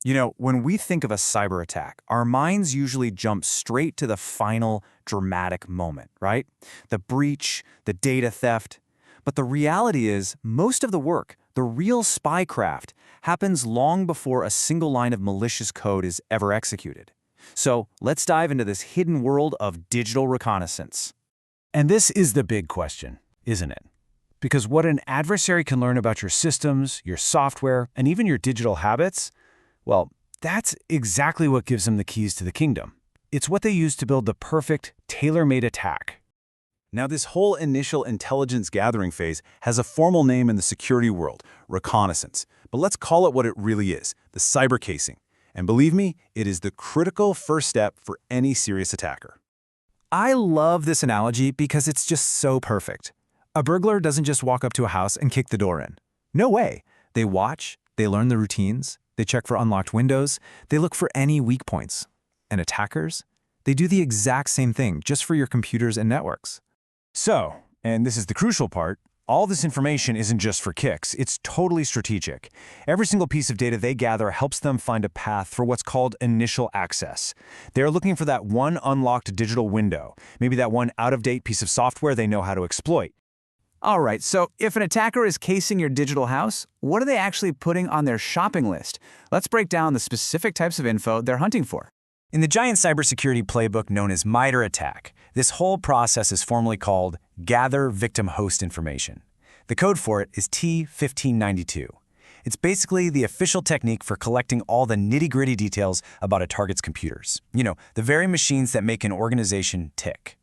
When we think of a cyber attack, our minds usually jump straight to the final dramatic moment, right? The breach, the data theft. But the reality is, most of the work, the real spycraft, happens long before a single line of malicious code is ever executed. So let's dive into this hidden world of digital reconnaissance. And this is the big question, isn't it? Because what an adversary can learn about your systems, your software, and even your digital habits, well, that's exactly what gives them the keys to the kingdom. It's what they use to build the perfect, tailor-made attack. Now, this whole initial intelligence gathering phase has a formal name in the security world, reconnaissance. But let's call it what it really is, the cyber casing. And believe me, it is the critical first step for any serious attacker. I love this analogy because it's just so perfect. A burglar doesn't just walk up to a house and kick the door in. No way. They watch, they learn the routines, they check for unlocked windows, they look for any weak points. And attackers? They do the exact same thing, just for your computers and networks. So, and this is the crucial part, all this information isn't just for kicks, it's totally strategic. Every single piece of data they gather helps them find a path for what's called initial access. They're looking for that one unlocked digital window, maybe that one out-of-date piece of software they know how to exploit. All right, so if an attacker is casing your digital house, what are they actually putting on their shopping list? Let's break down the specific types of info they're hunting for. In the giant cybersecurity playbook known as MITRE ATT&CK, this whole process is formally called Gather Victim Host Information. The code for it is T1592. It's basically the official technique for collecting all the nitty-gritty details about a target's computers. The very machines that make an organization tick.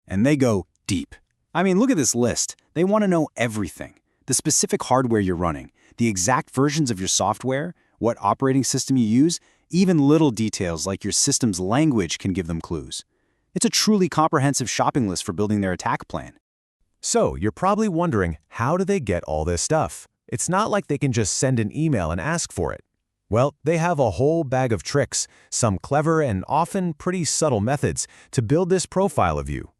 And they go deep. I mean, look at this list. They want to know everything. The specific hardware you're running, the exact versions of your software, what operating system you use, even little details like your system's language can give them clues. It's a truly comprehensive shopping list for building their attack plan. So, you're probably wondering, how do they get all this stuff? It's not like they can just send an email and ask for it. Well, they have a whole bag of tricks, some clever and often pretty subtle methods to build this profile of you.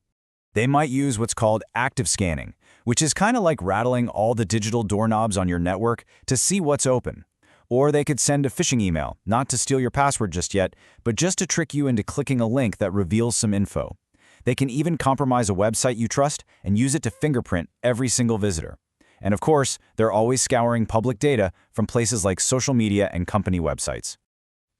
They might use what's called active scanning, which is kind of like rattling all the digital doorknobs on your network to see what's open. Or they could send a phishing email, not to steal your password just yet, but just to trick you into clicking a link that reveals some info. They can even compromise a website you trust and use it to fingerprint every single visitor. And of course, they're always scouring public data from places like social media and company websites.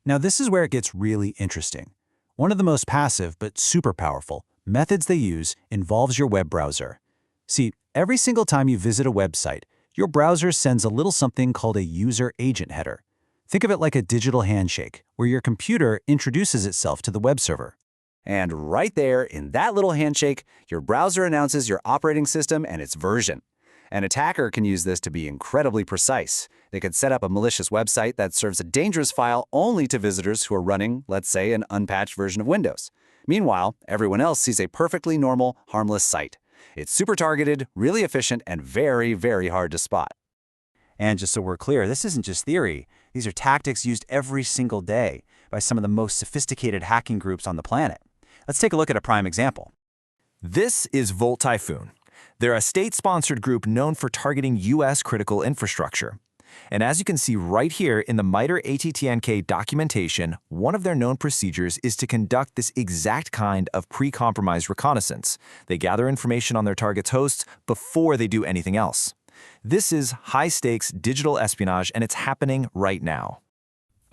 Now, this is where it gets really interesting. One of the most passive but super powerful methods they use involves your web browser. See, every single time you visit a website, your browser sends a little something called a user agent header. Think of it like a digital handshake, where your computer introduces itself to the web server. And right there, in that little handshake, your browser announces your operating system and its version. An attacker can use this to be incredibly precise. They could set up a malicious website that serves a dangerous file only to visitors who are running, let's say, an unpatched version of Windows. Meanwhile, everyone else sees a perfectly normal, harmless site. It's super targeted, really efficient, and very, very hard to spot. And just so we're clear, this isn't just theory. These are tactics used every single day by some of the most sophisticated hacking groups on the planet. Let's take a look at a prime example. This is Volt Typhoon. They're a state-sponsored group known for targeting U.S. critical infrastructure. And as you can see right here in the MITRE ATT&CK documentation, one of their known procedures is to conduct this exact kind of pre-compromised reconnaissance. They gather information on their target's hosts before they do anything else. This is high-stakes digital espionage, and it's happening right now.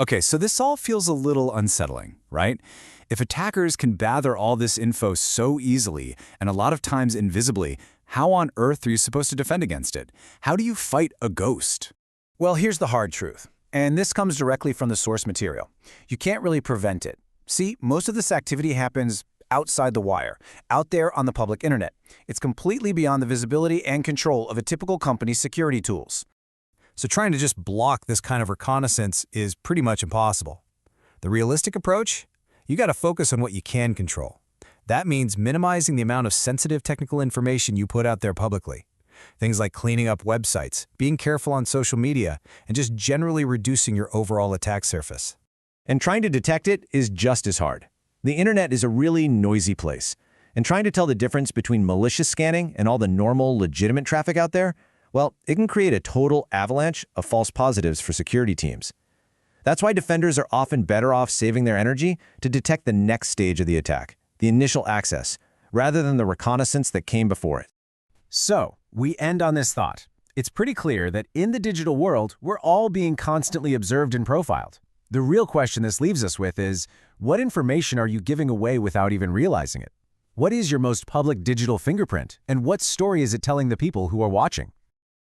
Okay, so this all feels a little unsettling, right? If attackers can gather all this info so easily, and a lot of times invisibly, how on earth are you supposed to defend against it? How do you fight a ghost? Well, here's the hard truth, and this comes directly from the source material. You can't really prevent it. See, most of this activity happens outside the wire, out there on the public internet. It's completely beyond the visibility and control of a typical company's security tools. So trying to just block this kind of reconnaissance is pretty much impossible. The realistic approach? You got to focus on what you can control. That means minimizing the amount of sensitive technical information you put out there publicly. Things like cleaning up websites, being careful on social media, and just generally reducing your overall attack surface. And trying to detect it is just as hard. The internet is a really noisy place, and trying to tell the difference between malicious scanning and all the normal, legitimate traffic out there, well, it can create a total avalanche of false positives for security teams. That's why defenders are often better off saving their energy to detect the next stage of the attack, the initial access, rather than the reconnaissance that came before it. So, we end on this thought. It's pretty clear that in the digital world, we're all being constantly observed and profiled. The real question this leaves us with is, what information are you giving away without even realizing it? What is your most public digital fingerprint, and what story is it telling the people who are watching?